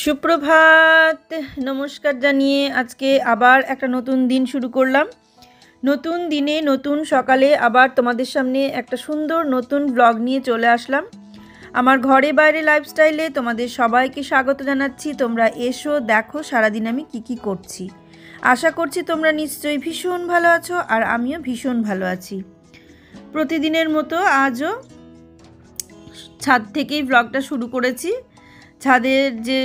সুপ্রভাত, নমস্কার জানিয়ে আজকে আবার একটা নতুন দিন শুরু করলাম। নতুন দিনে নতুন সকালে আবার তোমাদের সামনে একটা সুন্দর নতুন ব্লগ নিয়ে চলে আসলাম। আমার ঘরে বাইরে লাইফস্টাইলে তোমাদের সবাইকে স্বাগত জানাচ্ছি। তোমরা এসো, দেখো সারাদিন আমি কি করছি। আশা করছি তোমরা নিশ্চয়ই ভীষণ ভালো আছো, আর আমিও ভীষণ ভালো আছি। প্রতিদিনের মতো আজও ছাদ থেকেই ব্লগটা শুরু করেছি। ছাদের যে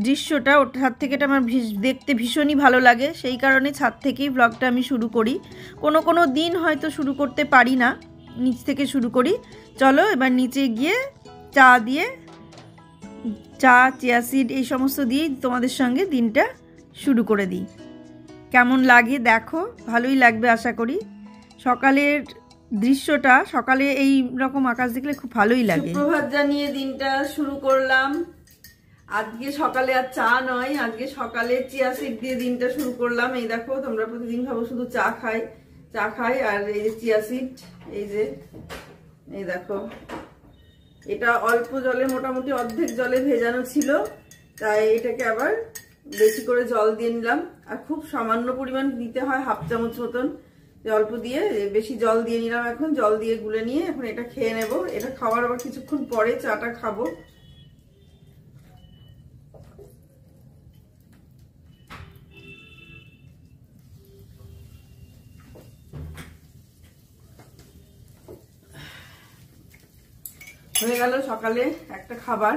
দৃশ্যটা, ওটা ছাদ থেকে আমার দেখতে ভীষণই ভালো লাগে, সেই কারণে ছাদ থেকেই ব্লগটা আমি শুরু করি। কোনো দিন হয়তো শুরু করতে পারি না, নিচ থেকে শুরু করি। চলো এবার নিচে গিয়ে চিয়া সিড এই সমস্ত দিয়েই তোমাদের সঙ্গে দিনটা শুরু করে দিই। কেমন লাগে দেখো, ভালোই লাগবে আশা করি। সকালের দৃশ্যটা, সকালে এই রকম আকাশ দেখলে খুব ভালোই লাগে। সুপ্রভাত জানিয়ে দিনটা শুরু করলাম। আজকে সকালে আর চা নয়, আজকে সকালে চিয়া সিড দিয়ে দিনটা শুরু করলাম। এই দেখো, তোমরা প্রতিদিন ভাবো শুধু চা খাই, আর এই যে চিয়া সিড, এই দেখো, এটা অল্প জলে, মোটামুটি অর্ধেক জলে ভেজানো ছিল, তাই এটাকে আবার বেশি করে জল দিয়ে নিলাম। আর খুব সামান্য পরিমাণ দিতে হয়, হাফ চামচ মতন, অল্প দিয়ে বেশি জল দিয়ে নিলাম। এখন জল দিয়ে গুলে নিয়ে এখন এটা খেয়ে নেব। এটা খাওয়ার আবার কিছুক্ষণ পরে চাটা খাবো। হয়ে গেল সকালে একটা খাবার।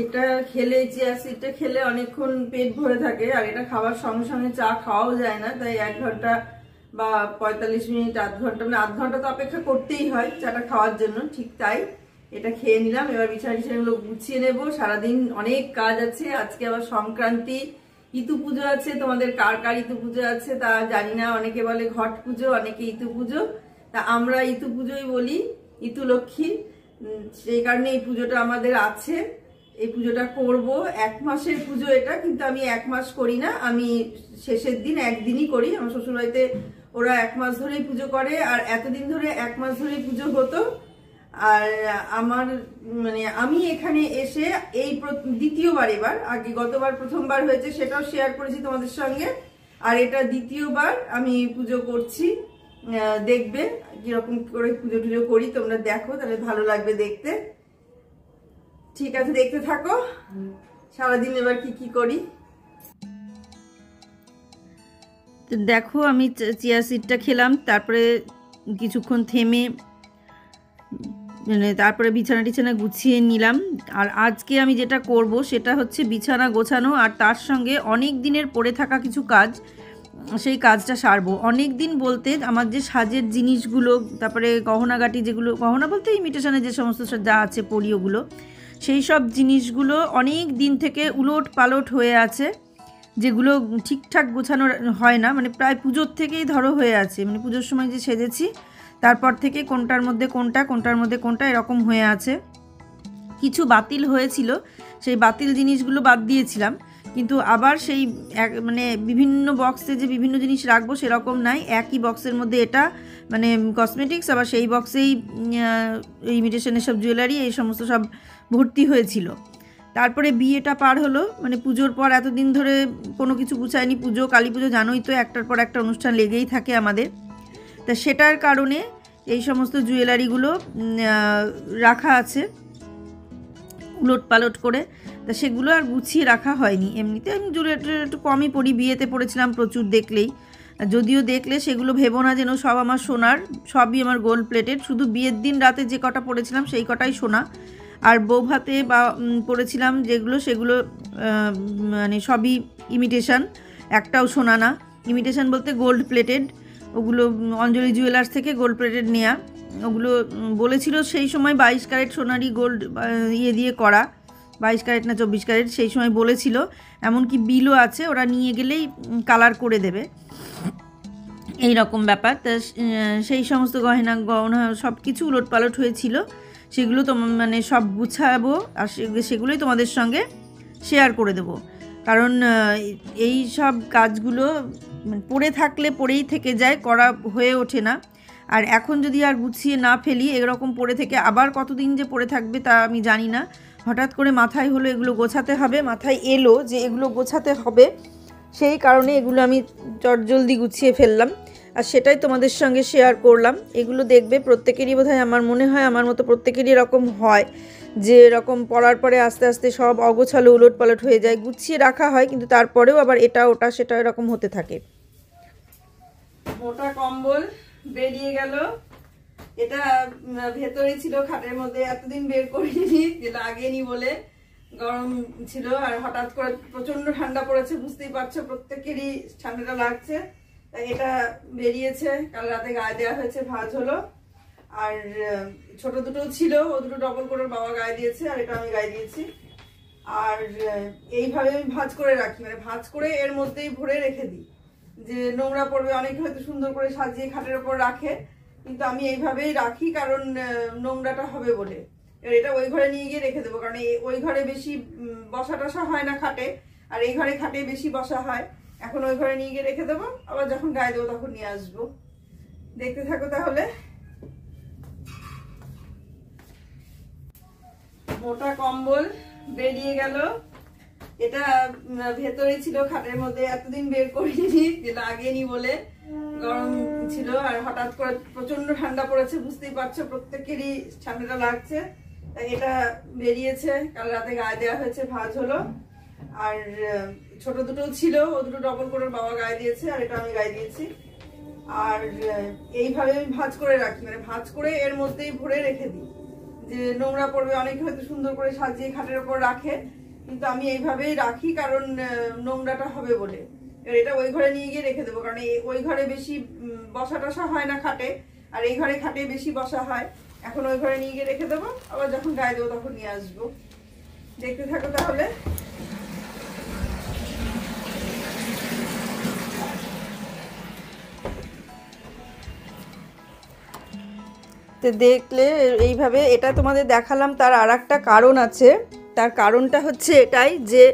এটা খেলে, চিয়া সিডটা খেলে অনেকক্ষণ পেট ভরে থাকে, আর এটা খাবার সঙ্গে সঙ্গে চা খাওয়াও যায় না, তাই 1 ঘন্টা বা 45 মিনিট, আধ ঘন্টা, মানে আধ ঘন্টা তো অপেক্ষা করতেই হয় চাটা খাওয়ার জন্য। ঠিক তাই এটা খেয়ে নিলাম। এবার বিছানাগুলো গুছিয়ে নেব। সারাদিন অনেক কাজ আছে। আজকে আবার সংক্রান্তি, ইতু পুজো আছে। তোমাদের কার কার ইতু পুজো আছে তা জানি না। অনেকে বলে ঘট পুজো, অনেকে ইতু পুজো। তা আমরা ইতু পুজোই বলি, ইতু লক্ষ্মী। সেই কারণে এই পুজোটা আমাদের আছে। এই পুজোটা করব। 1 মাসের পুজো এটা, কিন্তু আমি 1 মাস করি না, আমি শেষের দিন একদিনই করি। আমার শ্বশুরবাড়িতে ওরা 1 মাস ধরেই পুজো করে, আর এতদিন ধরে 1 মাস ধরেই পুজো হতো। আর আমার আমি এখানে এসে এই দ্বিতীয়বার, এবার, আগে গতবার প্রথমবার হয়েছে, সেটাও শেয়ার করেছি তোমাদের সঙ্গে, আর এটা দ্বিতীয়বার আমি পুজো করছি। দেখবে কিরকম করে পুজো টুজো করি, তোমরা দেখো, তাহলে ভালো লাগবে দেখতে। ঠিক আছে, দেখতে থাকো সারাদিন এবার কি করি। দেখো, আমি চিয়া সিডটা খেলাম, তারপরে কিছুক্ষণ থেমে তারপরে বিছানা গুছিয়ে নিলাম। আর আজকে আমি যেটা করব সেটা হচ্ছে বিছানা গোছানো, আর তার সঙ্গে অনেক দিনের পড়ে থাকা কিছু কাজ, সেই কাজটা সারবো। অনেক দিন বলতে আমার যে সাজের জিনিসগুলো, তারপরে গহনাগাটি, যেগুলো গহনা বলতে ইমিটেশনের যে সমস্ত যা আছে পরি, ওগুলো, সেই সব জিনিসগুলো অনেক দিন থেকে উলট পালট হয়ে আছে, যেগুলো ঠিকঠাক গোছানো হয় না। মানে প্রায় পুজোর থেকেই ধরো হয়ে আছে, মানে পুজোর সময় যে সেজেছি তারপর থেকে কোনটার মধ্যে কোনটা এরকম হয়ে আছে। কিছু বাতিল হয়েছিল, সেই বাতিল জিনিসগুলো বাদ দিয়েছিলাম, কিন্তু আবার সেই বিভিন্ন বক্সে যে বিভিন্ন জিনিস রাখবো সেরকম নাই। একই বক্সের মধ্যে এটা কসমেটিক্স, আবার সেই বক্সেই ইমিটেশনের সব জুয়েলারি, এই সমস্ত সব ভর্তি হয়েছিল। তারপরে বিয়েটা পার হলো, পুজোর পর এতদিন ধরে কোনো কিছু গুছায়নি। পুজো, কালী পুজো জানোই তো, একটার পর একটা অনুষ্ঠান লেগেই থাকে আমাদের। তা সেটার কারণে এই সমস্ত জুয়েলারিগুলো রাখা আছে উলট পালট করে, তা সেগুলো আর গুছিয়ে রাখা হয়নি। এমনিতে আমি জুয়েলারি একটু কমই পরি, বিয়েতে পরেছিলাম প্রচুর দেখলেই, যদিও দেখলে সেগুলো ভেবো না যেন সব আমার সোনার, সবই আমার গোল্ড প্লেটেড। শুধু বিয়ের দিন রাতে যে কটা পরেছিলাম সেই কটাই সোনা, আর বৌভাতে বা পরেছিলাম যেগুলো, সেগুলো সবই ইমিটেশন, একটাও সোনা না। ইমিটেশন বলতে গোল্ড প্লেটেড, ওগুলো অঞ্জলি জুয়েলার্স থেকে গোল্ড প্লেটেড নেয়া। ওগুলো বলেছিল সেই সময় 22 ক্যারেট সোনারি গোল্ড দিয়ে করা, 22 ক্যারেট না 24 ক্যারেট, সেই সময় বলেছিল। এমনকি বিলও আছে, ওরা নিয়ে গেলেই কালার করে দেবে, এই রকম ব্যাপার। তা সেই সমস্ত গহনা সব কিছু উলট পালট হয়েছিল, সেগুলো সব গুছাবো, আর সেগুলোই তোমাদের সঙ্গে শেয়ার করে দেবো। কারণ এই সব কাজগুলো পড়ে থাকলে পড়েই থেকে যায়, করা হয়ে ওঠে না। আর এখন যদি আর গুছিয়ে না ফেলি, এরকম পড়ে থেকে আবার কতদিন যে পড়ে থাকবে তা আমি জানি না। হঠাৎ করে মাথায় হলো এগুলো গোছাতে হবে, মাথায় এলো যে এগুলো গোছাতে হবে, সেই কারণে এগুলো আমি চটজলদি গুছিয়ে ফেললাম আর সেটাই তোমাদের সঙ্গে শেয়ার করলাম। এগুলো দেখবে প্রত্যেকেরই বোধহয়, আমার মনে হয় আমার মতো প্রত্যেকেরই এরকম হয়, যে এরকম পড়ার পরে আস্তে আস্তে সব অগোছালো উলটপালট হয়ে যায়। গুছিয়ে রাখা হয় কিন্তু তারপরেও আবার এটা ওটা সেটা এরকম হতে থাকে। মোটা কম্বল বেরিয়ে গেল, এটা ভেতরে ছিল খাটের মধ্যে, এতদিন বের করিনি, যে লাগেনি বলে, গরম ছিল আর হঠাৎ করে প্রচন্ড ঠান্ডা পড়েছে, বুঝতেই পারছো প্রত্যেকেরই ঠান্ডাটা লাগছে। এটা বেরিয়েছে, কাল রাতে গায়ে দেওয়া হয়েছে, ভাঁজ হলো। আর ছোট দুটো ছিল, ও দুটো ডবল করে বাবা গায়ে দিয়েছে আর এটা আমি গায়ে দিয়েছি। আর এইভাবে আমি ভাঁজ করে রাখি, মানে ভাঁজ করে এর মধ্যেই ভরে রেখে দিই, যে নোংরা পড়বে। অনেকে হয়তো সুন্দর করে সাজিয়ে খাটের ওপর রাখে, কিন্তু আমি এইভাবেই রাখি, কারণ নোংরাটা হবে বলে। এটা ওই ঘরে নিয়ে গিয়ে রেখে দেবো, কারণ ওই ঘরে বেশি বসা টসা হয় না খাটে, আর এই ঘরে খাটে বেশি বসা হয়। এখন ওই ঘরে নিয়ে গিয়ে রেখে দেবো, আবার যখন গায়ে দেবো তখন নিয়ে আসবো। দেখতে থাকো তাহলে। মোটা কম্বল বেরিয়ে গেল, এটা ভেতরে ছিল খাটের মধ্যে, এতদিন বের করিনি, যে লাগেনি বলে, গরম ছিল আর হঠাৎ করে প্রচন্ড ঠান্ডা পড়েছে, বুঝতেই পারছো প্রত্যেকেরই ঠান্ডাটা লাগছে। এটা বেরিয়েছে, কাল রাতে গায়ে দেওয়া হয়েছে, ভাঁজ হলো। আর ছোট দুটো ছিল, ও দুটো ডবল করে বাবা গায়ে দিয়েছে আর এটা আমি গায়ে দিয়েছি। আর এইভাবে আমি ভাঁজ করে রাখি, মানে ভাঁজ করে এর মধ্যেই ভরে রেখে দিই, যে নোংরা পড়বে। অনেকে হয়তো সুন্দর করে সাজিয়ে খাটের ওপর রাখে, কিন্তু আমি এইভাবেই রাখি, কারণ নোংরাটা হবে বলে। এটা ওই ঘরে নিয়ে গিয়ে রেখে দেবো, কারণ ওই ঘরে বেশি বসা টসা হয় না খাটে, আর এই ঘরে খাটে বেশি বসা হয়। এখন ওই ঘরে নিয়ে গিয়ে রেখে দেবো, আবার যখন গায়ে দেবো তখন নিয়ে আসবো। দেখতে থাকো তাহলে। তো দেখলে এইভাবে, এটা তোমাদের দেখালাম, তার আর একটা কারণ আছে। তার কারণটা হচ্ছে এটাই যে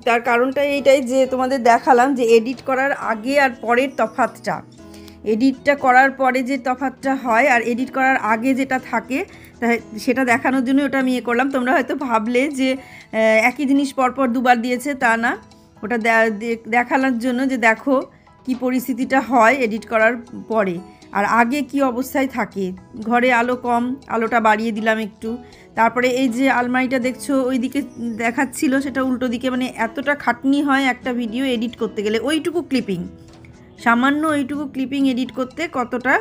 তার কারণটা এইটাই যে তোমাদের দেখালাম যে এডিট করার আগে আর পরের তফাৎটা, এডিটটা করার পরে যে তফাৎটা হয় আর এডিট করার আগে যেটা থাকে, সেটা দেখানোর জন্য ওটা আমি করলাম। তোমরা হয়তো ভাবলে যে একই জিনিস পরপর দুবার দিয়েছে, তা না, ওটা দেখানোর জন্য যে দেখো কি পরিস্থিতিটা হয় এডিট করার পরে আর আগে কি অবস্থায় থাকে। ঘরে আলো কম, আলোটা বাড়িয়ে দিলাম একটু। তারপরে এই যে আলমারিটা দেখছো ওই দিকে দেখাচ্ছিল, সেটা উল্টো দিকে, মানে এতটা খাটনি হয় একটা ভিডিও এডিট করতে গেলে। ওইটুকু ক্লিপিং, সামান্য ওইটুকু ক্লিপিং এডিট করতে কতটা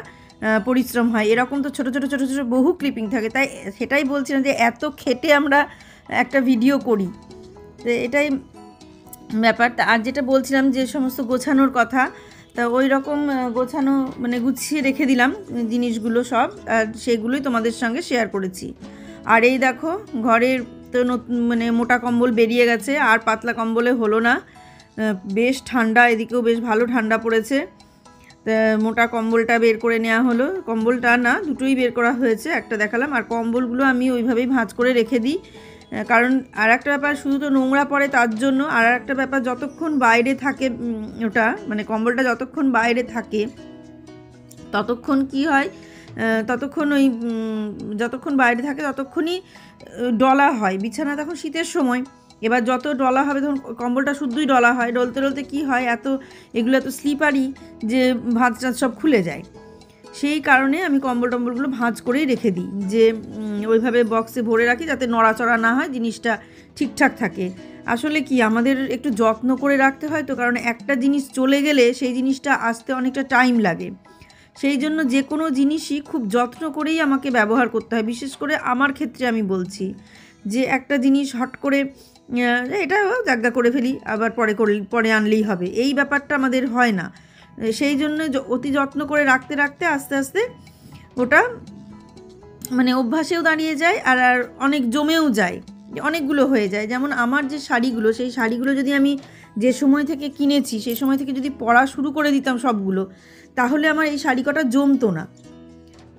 পরিশ্রম হয়। এরকম তো ছোটো ছোটো ছোটো ছোটো বহু ক্লিপিং থাকে, তাই সেটাই বলছিলাম যে এত খেটে আমরা একটা ভিডিও করি, তো এটাই ব্যাপারটা। আর যেটা বলছিলাম যে সমস্ত গোছানোর কথা, তা ওই রকম গোছানো, মানে গুছিয়ে রেখে দিলাম জিনিসগুলো সব, আর সেগুলোই তোমাদের সঙ্গে শেয়ার করেছি। আর এই দেখো ঘরের তো মানে মোটা কম্বল বেরিয়ে গেছে, আর পাতলা কম্বলে হলো না, বেশ ঠান্ডা, এদিকেও বেশ ভালো ঠান্ডা পড়েছে। তা মোটা কম্বলটা বের করে নেওয়া হলো, কম্বলটা না দুটোই বের করা হয়েছে, একটা দেখালাম। আর কম্বলগুলো আমি ওইভাবেই ভাঁজ করে রেখে দিই, কারণ আর একটা ব্যাপার, শুধু তো নোংরা পড়ে তার জন্য, আর একটা ব্যাপার যতক্ষণ বাইরে থাকে ওটা, মানে কম্বলটা যতক্ষণ বাইরে থাকে ততক্ষণ কি হয়, ততক্ষণ ওই যতক্ষণ বাইরে থাকে ততক্ষণই ডলা হয় বিছানা, তখন শীতের সময়। এবার যত ডলা হবে তখন কম্বলটা শুদ্ধই ডলা হয়, ডলতে ডলতে কী হয়, এগুলো এত স্লিপারি যে ভাঁজ টাজ সব খুলে যায়। সেই কারণে আমি কম্বল টম্বলগুলো ভাঁজ করেই রেখে দিই, যে ওইভাবে বক্সে ভরে রাখি যাতে নড়াচড়া না হয়, জিনিসটা ঠিকঠাক থাকে। আসলে কি আমাদের একটু যত্ন করে রাখতে হয় তো, কারণ একটা জিনিস চলে গেলে সেই জিনিসটা আসতে অনেকটা টাইম লাগে। সেই জন্য যে কোনো জিনিসই খুব যত্ন করেই আমাকে ব্যবহার করতে হয়। বিশেষ করে আমার ক্ষেত্রে আমি বলছি যে একটা জিনিস হট করে এটা জায়গা করে ফেলি, আবার পরে আনলেই হবে, এই ব্যাপারটা আমাদের হয় না। সেই জন্য অতি যত্ন করে রাখতে রাখতে আস্তে আস্তে ওটা মানে অভ্যাসেও দাঁড়িয়ে যায়, আর অনেক জমেও যায়, অনেকগুলো হয়ে যায়। যেমন আমার যে শাড়িগুলো, সেই শাড়িগুলো যদি আমি যে সময় থেকে কিনেছি সেই সময় থেকে যদি পরা শুরু করে দিতাম সবগুলো, তাহলে আমার এই শাড়ি কটা জমতো না।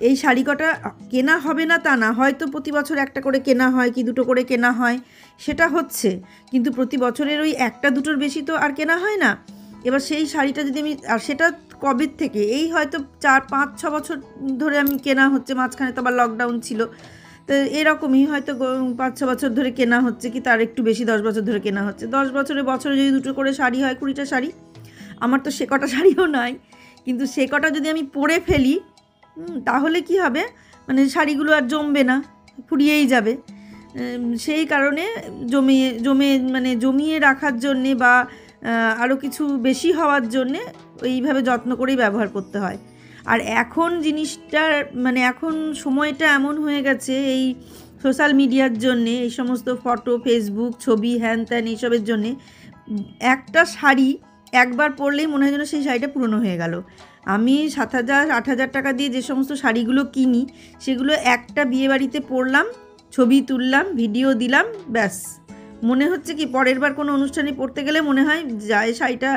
এই শাড়ি কটা কেনা হবে না তা না, হয়তো প্রতি বছর একটা করে কেনা হয় কি দুটো করে কেনা হয়, সেটা হচ্ছে, কিন্তু প্রতি বছরের ওই একটা দুটোর বেশি তো আর কেনা হয় না। এবার সেই শাড়িটা যদি আমি, আর সেটা কবের থেকে, এই হয়তো 4-5-6 বছর ধরে আমি কেনা হচ্ছে, মাঝখানে তো আবার লকডাউন ছিল, তো এরকমই হয়তো 5-6 বছর ধরে কেনা হচ্ছে, কি তার একটু বেশি 10 বছর ধরে কেনা হচ্ছে। 10 বছরে যদি 2টো করে শাড়ি হয়, 20টা শাড়ি। আমার তো সে কটা শাড়িও নাই, কিন্তু সে কটা যদি আমি পরে ফেলি তাহলে কি হবে, মানে শাড়িগুলো আর জমবে না, ফুরিয়েই যাবে। সেই কারণে জমিয়ে রাখার জন্যে বা আরও কিছু বেশি হওয়ার জন্যে এইভাবে যত্ন করেই ব্যবহার করতে হয়। আর এখন জিনিসটার এখন সময়টা এমন হয়ে গেছে, এই সোশ্যাল মিডিয়ার জন্যে, এই সমস্ত ফটো, ফেসবুক, ছবি, হ্যান ত্যান এইসবের জন্যে একটা শাড়ি একবার পরলেই মনে হয় যেন সেই শাড়িটা পুরনো হয়ে গেল। আমি 7,000-8,000 টাকা দিয়ে যে সমস্ত শাড়িগুলো কিনি, সেগুলো একটা বিয়েবাড়িতে পরলাম, ছবি তুললাম, ভিডিও দিলাম, ব্যাস। মনে হচ্ছে কি পরের বার কোনো অনুষ্ঠানে পরতে গেলে মনে হয় যা এই শাড়িটা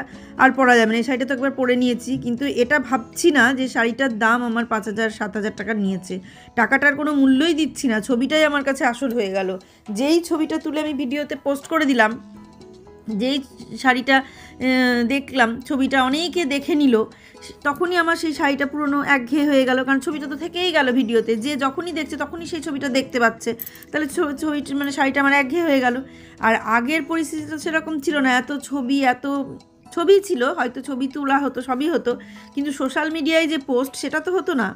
আর পরা যাবে না, এই শাড়িটা তো একবার পরে নিয়েছি। কিন্তু এটা ভাবছি না যে শাড়িটার দাম আমার 5,000-7,000 টাকা নিয়েছে, টাকাটার কোনো মূল্যই দিচ্ছি না, ছবিটাই আমার কাছে আসল হয়ে গেল। যেই ছবিটা তুলে আমি ভিডিওতে পোস্ট করে দিলাম, যেই শাড়িটা দেখলাম, ছবিটা অনেকে দেখে নিল, তখনই আমার সেই শাড়িটা পুরনো একঘেয়ে হয়ে গেল। কারণ ছবিটা তো থেকেই গেল ভিডিওতে, যে যখনই দেখছে তখনই সেই ছবিটা দেখতে পাচ্ছে, তাহলে ছবিটা শাড়িটা আমার একঘেয়ে হয়ে গেল। আর আগের পরিস্থিতিটা সেরকম ছিল না, এত ছবি ছিল, হয়তো ছবি তোলা হতো, সবই হতো, কিন্তু সোশ্যাল মিডিয়ায় যে পোস্ট সেটা তো হতো না,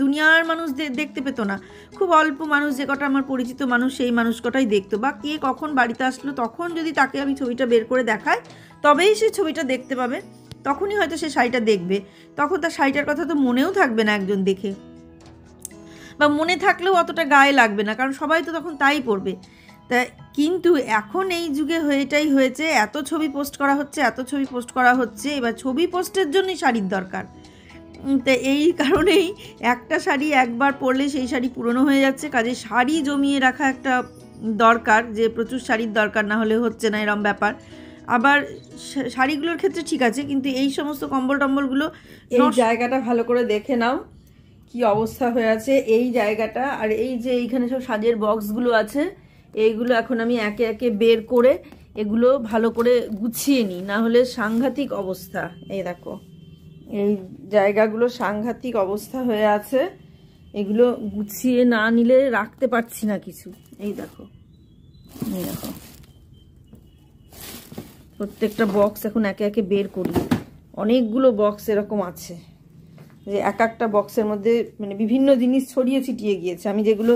দুনিয়ার মানুষ দেখতে পেতো না। খুব অল্প মানুষ, যে কটা আমার পরিচিত মানুষ, সেই মানুষ কটাই দেখতো, বা কে কখন বাড়িতে আসলো তখন যদি তাকে আমি ছবিটা বের করে দেখাই, তবেই সে ছবিটা দেখতে পাবে, তখনই হয়তো সে শাড়িটা দেখবে। তখন তার শাড়িটার কথা তো মনেও থাকবে না একজন দেখে, বা মনে থাকলেও অতটা গায়ে লাগবে না, কারণ সবাই তো তখন তাই পরবে। তা কিন্তু এখন এই যুগে এটাই হয়েছে, এত ছবি পোস্ট করা হচ্ছে, এবার ছবি পোস্টের জন্যই শাড়ির দরকার। তো এই কারণেই একটা শাড়ি একবার পরলে সেই শাড়ি পুরনো হয়ে যাচ্ছে। কাজে শাড়ি জমিয়ে রাখা একটা দরকার, যে প্রচুর শাড়ির দরকার, না হলে হচ্ছে না, এরম ব্যাপার। আবার শাড়িগুলোর ক্ষেত্রে ঠিক আছে, কিন্তু এই সমস্ত কম্বল টম্বলগুলো, এই জায়গাটা ভালো করে দেখে নাও কি অবস্থা হয়ে আছে এই জায়গাটা। আর এই যে এইখানে সব সাজের বক্সগুলো আছে, এইগুলো এখন আমি একে একে বের করে এগুলো ভালো করে গুছিয়ে নিই, না হলে সাংঘাতিক অবস্থা। এই দেখো, এই জায়গাগুলো সাংঘাতিক অবস্থা হয়ে আছে, এগুলো গুছিয়ে না নিলে রাখতে পারছি না কিছু। এই দেখো প্রত্যেকটা বক্স এখন একে একে বের করি। অনেকগুলো বক্স এরকম আছে যে এক একটা বক্সের মধ্যে বিভিন্ন জিনিস ছড়িয়ে ছিটিয়ে গিয়েছে। আমি যেগুলো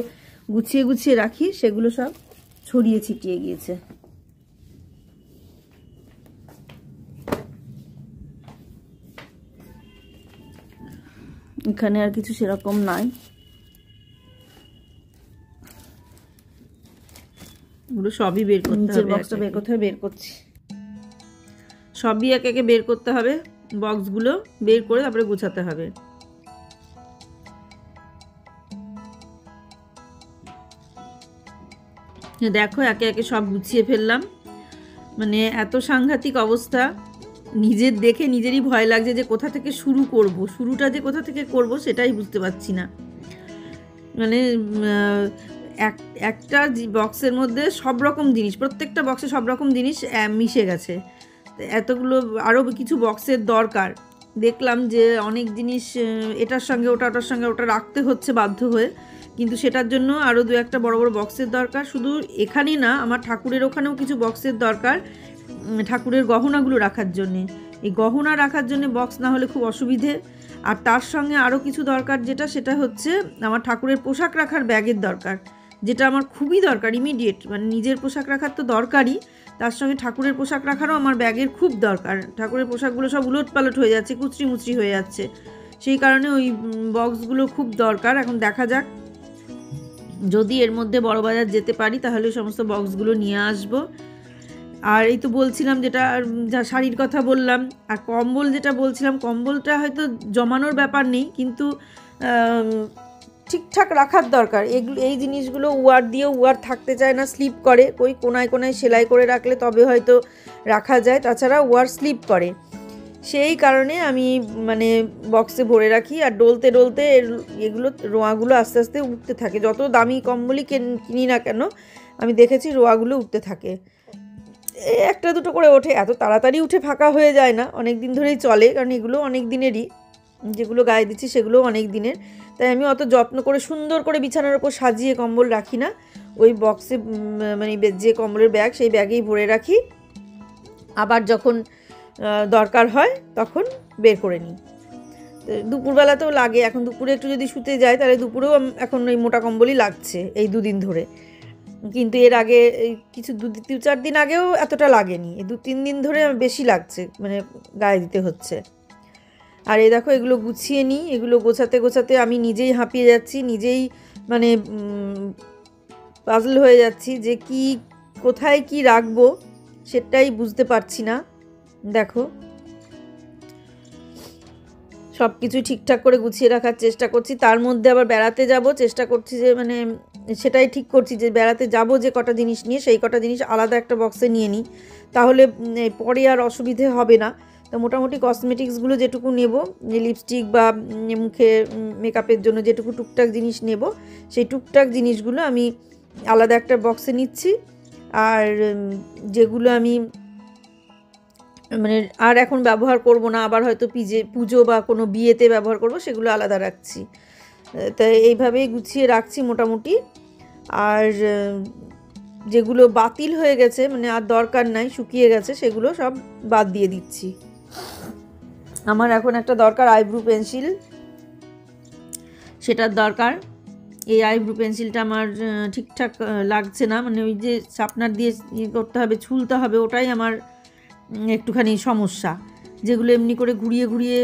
গুছিয়ে রাখি সেগুলো সব ছড়িয়ে ছিটিয়ে গিয়েছে। এখানে আর কিছু সেরকম নাই, ওগুলো সবই বের করতে হবে। বক্সটা বের করছি, সবই একে একে বের করতে হবে, বক্সগুলো বের করে তারপরে গুছাতে হবে। দেখো একে একে সব গুছিয়ে ফেললাম, এত সাংঘাতিক অবস্থা, নিজের দেখে নিজেরই ভয় লাগছে যে কোথা থেকে শুরু করব, শুরুটা যে কোথা থেকে করব সেটাই বুঝতে পারছি না। একটা বক্সের মধ্যে সব রকম জিনিস, প্রত্যেকটা বক্সে সব রকম জিনিস মিশে গেছে। এতগুলো আরও কিছু বক্সের দরকার, দেখলাম যে অনেক জিনিস এটার সঙ্গে ওটার সঙ্গে ওটা রাখতে হচ্ছে বাধ্য হয়ে, কিন্তু সেটার জন্য আরও 2-1টা বড় বড় বক্সের দরকার। শুধু এখানেই না, আমার ঠাকুরের ওখানেও কিছু বক্সের দরকার, ঠাকুরের গহনাগুলো রাখার জন্যে। এই গহনা রাখার জন্য বক্স না হলে খুব অসুবিধে। আর তার সঙ্গে আরও কিছু দরকার, সেটা হচ্ছে আমার ঠাকুরের পোশাক রাখার ব্যাগের দরকার, যেটা আমার খুবই দরকার, ইমিডিয়েট। নিজের পোশাক রাখার তো দরকারই, তার সঙ্গে ঠাকুরের পোশাক রাখারও আমার ব্যাগের খুব দরকার। ঠাকুরের পোশাকগুলো সব উলটপালট হয়ে যাচ্ছে, কুচরি মুচরি হয়ে যাচ্ছে, সেই কারণে ওই বক্সগুলো খুব দরকার। এখন দেখা যাক, যদি এর মধ্যে বড়বাজার যেতে পারি তাহলে সমস্ত বক্সগুলো নিয়ে আসব। আর এই তো বলছিলাম যা শাড়ির কথা বললাম, আর কম্বল যেটা বলছিলাম, কম্বলটা হয়তো জমানোর ব্যাপার নেই, কিন্তু ঠিকঠাক রাখার দরকার। এই জিনিসগুলো ওয়ার থাকতে চায় না, স্লিপ করে, কোনায় কোনায় সেলাই করে রাখলে তবে হয়তো রাখা যায়, তাছাড়া ওয়ার স্লিপ করে। সেই কারণে আমি বক্সে ভরে রাখি। আর ডলতে এগুলো রোয়াগুলো আস্তে আস্তে উঠতে থাকে, যত দামি কম্বলই কিনি না কেন আমি দেখেছি রোয়াগুলো উঠতে থাকে। একটা দুটো করে ওঠে, এত তাড়াতাড়ি উঠে ফাঁকা হয়ে যায় না, অনেক দিন ধরেই চলে, কারণ এগুলো অনেক দিনেরই, যেগুলো গায়ে দিচ্ছি সেগুলো অনেক দিনের। তাই আমি অত যত্ন করে সুন্দর করে বিছানার ওপর সাজিয়ে কম্বল রাখি না, ওই বক্সে মানে যে কম্বলের ব্যাগ সেই ব্যাগেই ভরে রাখি, আবার যখন দরকার হয় তখন বের করে নিই। দুপুরবেলাতেও লাগে, এখন দুপুরে একটু যদি শুতে যায় তাহলে দুপুরেও এখন ওই মোটা কম্বলই লাগছে এই 2 দিন ধরে, কিন্তু এর আগে এই কিছু 2-4 দিন আগেও এতটা লাগেনি, এই 2-3 দিন ধরে বেশি লাগছে, মানে গায়ে দিতে হচ্ছে। আর এই দেখো এগুলো গুছিয়ে নিই, এগুলো গোছাতে গোছাতে আমি নিজেই হাঁপিয়ে যাচ্ছি, নিজেই মানে পাজল হয়ে যাচ্ছি যে কি কোথায় কি রাখবো সেটাই বুঝতে পারছি না। দেখো সব কিছু ঠিকঠাক করে গুছিয়ে রাখার চেষ্টা করছি, তার মধ্যে আবার বেড়াতে যাব চেষ্টা করছি, যে মানে সেটাই ঠিক করছি যে বেড়াতে যাব যে কটা জিনিস নিয়ে সেই কটা জিনিস আলাদা একটা বক্সে নিয়ে নিই, তাহলে পরে আর অসুবিধে হবে না। তো মোটামুটি কসমেটিক্সগুলো যেটুকু নেব, লিপস্টিক বা মুখে মেকআপের জন্য যেটুকু টুকটাক জিনিস নেব, সেই টুকটাক জিনিসগুলো আমি আলাদা একটা বক্সে নিচ্ছি, আর যেগুলো আমি মানে আর এখন ব্যবহার করব না, আবার হয়তো পুজো বা কোনো বিয়েতে ব্যবহার করব, সেগুলো আলাদা রাখছি। তাই এইভাবেই গুছিয়ে রাখছি মোটামুটি। আর যেগুলো বাতিল হয়ে গেছে মানে আর দরকার নাই, শুকিয়ে গেছে, সেগুলো সব বাদ দিয়ে দিচ্ছি। আমার এখন একটা দরকার আইব্রু পেন্সিল, সেটার দরকার। এই আইব্রু পেন্সিলটা আমার ঠিকঠাক লাগছে না, মানে ওই যে শার্পনার দিয়ে করতে হবে, ছুলতে হবে, ওটাই আমার একটুখানি সমস্যা। যেগুলো এমনি করে ঘুরিয়ে ঘুরিয়ে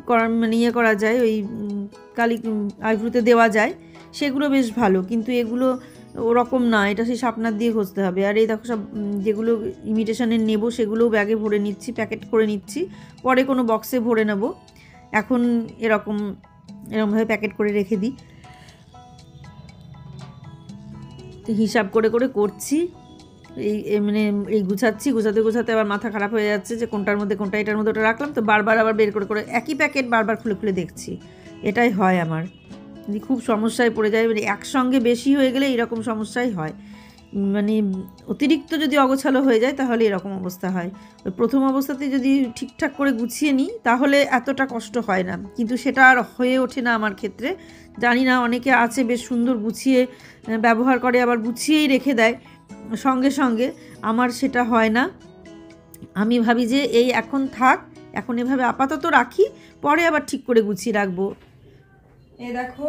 করা মানে ইয়ে করা যায়, ওই কালি আইব্রুতে দেওয়া যায়, সেগুলো বেশ ভালো, কিন্তু এগুলো ওরকম না, এটা সেই শার্পনার দিয়ে ঘষতে হবে। আর এই দেখো সব যেগুলো ইমিটেশনের নেব সেগুলোও ব্যাগে ভরে নিচ্ছি, প্যাকেট করে নিচ্ছি, পরে কোনো বক্সে ভরে নেব, এখন এরকমভাবে প্যাকেট করে রেখে দিই। তো হিসাব করে করে করছি, এই মানে এই গুছাচ্ছি, গোছাতে গোছাতে আবার মাথা খারাপ হয়ে যাচ্ছে যে কোনটার মধ্যে কোনটা, এটার মধ্যে ওটা রাখলাম, তো বারবার আবার বের করে করে একই প্যাকেট বারবার খুলে খুলে দেখছি, এটাই হয় আমার, খুব সমস্যায় পড়ে যায়। মানে একসঙ্গে বেশি হয়ে গেলে এরকম সমস্যাই হয়, মানে অতিরিক্ত যদি অগোছালো হয়ে যায় তাহলে এরকম অবস্থা হয়। ওই প্রথম অবস্থাতে যদি ঠিকঠাক করে গুছিয়ে নিই তাহলে এতটা কষ্ট হয় না, কিন্তু সেটা আর হয়ে ওঠে না আমার ক্ষেত্রে। জানি না, অনেকে আছে বেশ সুন্দর গুছিয়ে ব্যবহার করে, আবার গুছিয়েই রেখে দেয় সঙ্গে সঙ্গে, আমার সেটা হয় না। আমি ভাবি যে এই এখন থাক, এখন এভাবে আপাতত রাখি, পরে আবার ঠিক করে গুছিয়ে রাখবো। এই দেখো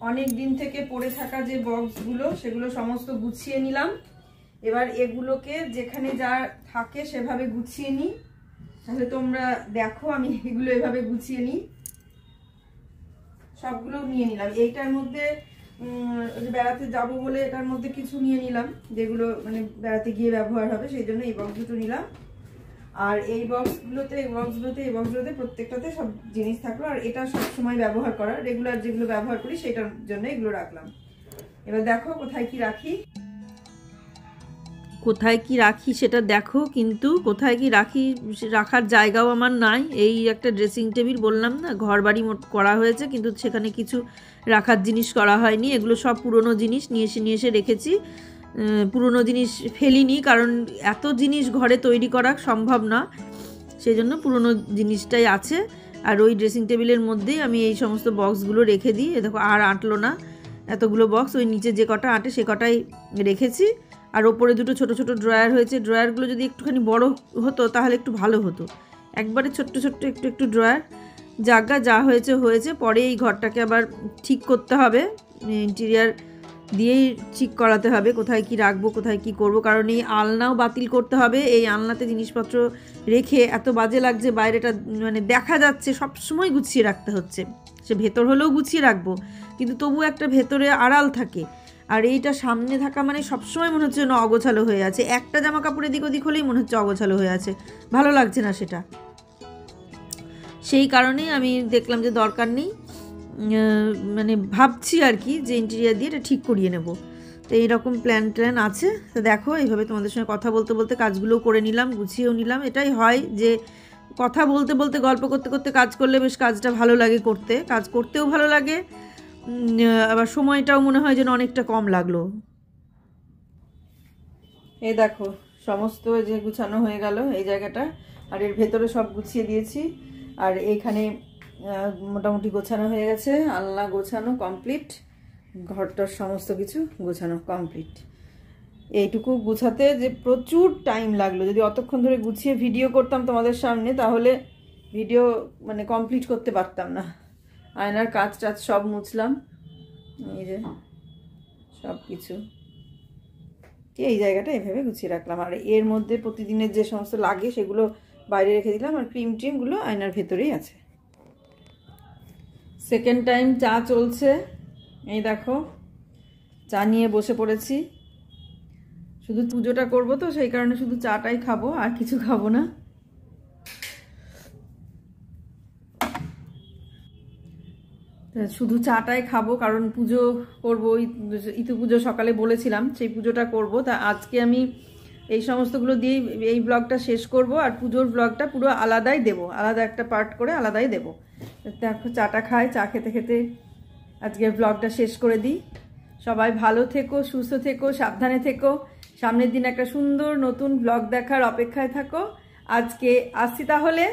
অনেক দিন থেকে পড়ে থাকা যে বক্সগুলো সেগুলো সমস্ত গুছিয়ে নিলাম, এবার এগুলোকে যেখানে যা থাকে সেভাবে গুছিয়ে নিই, তাহলে তোমরা দেখো আমি এগুলো এভাবে গুছিয়ে নিই। সবগুলো নিয়ে নিলাম, এইটার মধ্যে বেড়াতে যাব বলে এটার মধ্যে কিছু নিয়ে নিলাম যেগুলো মানে বেড়াতে গিয়ে ব্যবহার হবে, সেই জন্য এই বক্স দুটো নিলাম। আর এই বক্সগুলোতে প্রত্যেকটাতে সব জিনিস থাকলো, আর এটা সব সময় ব্যবহার করা, রেগুলার যেগুলো ব্যবহার করি সেটার জন্য এগুলো রাখলাম। এবার দেখো কোথায় কি রাখি সেটা দেখো, কিন্তু কোথায় কি রাখি রাখার জায়গাও আমার নাই। এই একটা ড্রেসিং টেবিল বললাম না, ঘর বাড়ি মোট করা হয়েছে, কিন্তু সেখানে কিছু রাখার জিনিস করা হয়নি, এগুলো সব পুরনো জিনিস নিয়ে এসে রেখেছি। পুরনো জিনিস ফেলিনি, কারণ এত জিনিস ঘরে তৈরি করা সম্ভব না, সেই জন্য পুরনো জিনিসটাই আছে। আর ওই ড্রেসিং টেবিলের মধ্যেই আমি এই সমস্ত বক্সগুলো রেখে দিই। দেখো আর আঁটলো না এতগুলো বক্স, ওই নিচে যে কটা আঁটে সে কটাই রেখেছি। আর ওপরে দুটো ছোট ছোট ড্রয়ার হয়েছে, ড্রয়ারগুলো যদি একটুখানি বড় হতো তাহলে একটু ভালো হতো, একবারে ছোট্ট ছোট্ট একটু ড্রয়ার। জায়গা যা হয়েছে, পরে এই ঘরটাকে আবার ঠিক করতে হবে, ইন্টেরিয়ার দিয়েই ঠিক করাতে হবে কোথায় কি রাখবো, কোথায় কি করব, কারণ এই আলনাও বাতিল করতে হবে। এই আলনাতে জিনিসপত্র রেখে এত বাজে লাগছে, বাইরেটা মানে দেখা যাচ্ছে, সবসময় গুছিয়ে রাখতে হচ্ছে, সে ভেতর হলেও গুছিয়ে রাখবো, কিন্তু তবু একটা ভেতরে আড়াল থাকে। আর এইটা সামনে থাকা মানে সবসময় মনে হচ্ছে না অগোছালো হয়ে আছে, একটা জামা কাপড় এদিক ওদিক হলেই মনে হচ্ছে অগোছালো হয়ে আছে, ভালো লাগছে না সেটা। সেই কারণেই আমি দেখলাম যে দরকার নেই, মানে ভাবছি আর কি যে ইন্টেরিয়ার দিয়ে এটা ঠিক করিয়ে নেব। তো এইরকম প্ল্যান আছে। তো দেখো এইভাবে তোমাদের সঙ্গে কথা বলতে বলতে কাজগুলোও করে নিলাম, গুছিয়েও নিলাম। এটাই হয় যে কথা বলতে বলতে গল্প করতে করতে কাজ করলে বেশ কাজটা ভালো লাগে করতে, কাজ করতেও ভালো লাগে, আবার সময়টাও মনে হয় যেন অনেকটা কম লাগলো। এই দেখো সমস্ত যে গুছানো হয়ে গেল এই জায়গাটা, আর এর ভেতরে সব গুছিয়ে দিয়েছি। আর এইখানে মোটামুটি গোছানো হয়ে গেছে, আলনা গোছানো কমপ্লিট, ঘরটার সমস্ত কিছু গোছানো কমপ্লিট। এইটুকু গুছাতে যে প্রচুর টাইম লাগলো, যদি অতক্ষণ ধরে গুছিয়ে ভিডিও করতাম তোমাদের সামনে তাহলে ভিডিও মানে কমপ্লিট করতে পারতাম না। আয়নার কাঁচ টাচ সব মুছলাম, এই যে সব কিছু এই জায়গাটা এভাবে গুছিয়ে রাখলাম। আর এর মধ্যে প্রতিদিনের যে সমস্ত লাগে সেগুলো বাইরে রেখে দিলাম, আর ক্রিম ট্রিমগুলো আয়নার ভেতরেই আছে। সেকেন্ড টাইম চা চলছে, এই দেখো চা নিয়ে বসে পড়েছি। শুধু পুজোটা করবো তো সেই কারণে শুধু চাটাই খাবো, আর কিছু খাবো না। শুধু চাটাই খাবো কারণ পুজো করবো, ইতু পুজো সকালে বলেছিলাম সেই পুজোটা করব। তা আজকে আমি এই সমস্তগুলো দিয়েই এই ব্লগটা শেষ করব, আর পুজোর ব্লগটা পুরো আলাদাই দেব, আলাদা একটা পার্ট করে আলাদাই দেব। দেখো চাটা খাই, চা খেতে খেতে আজকের ব্লগটা শেষ করে দিই। সবাই ভালো থেকো, সুস্থ থেকো, সাবধানে থেকো। সামনের দিন একটা সুন্দর নতুন ব্লগ দেখার অপেক্ষায় থাকো। আজকে আসছি তাহলে।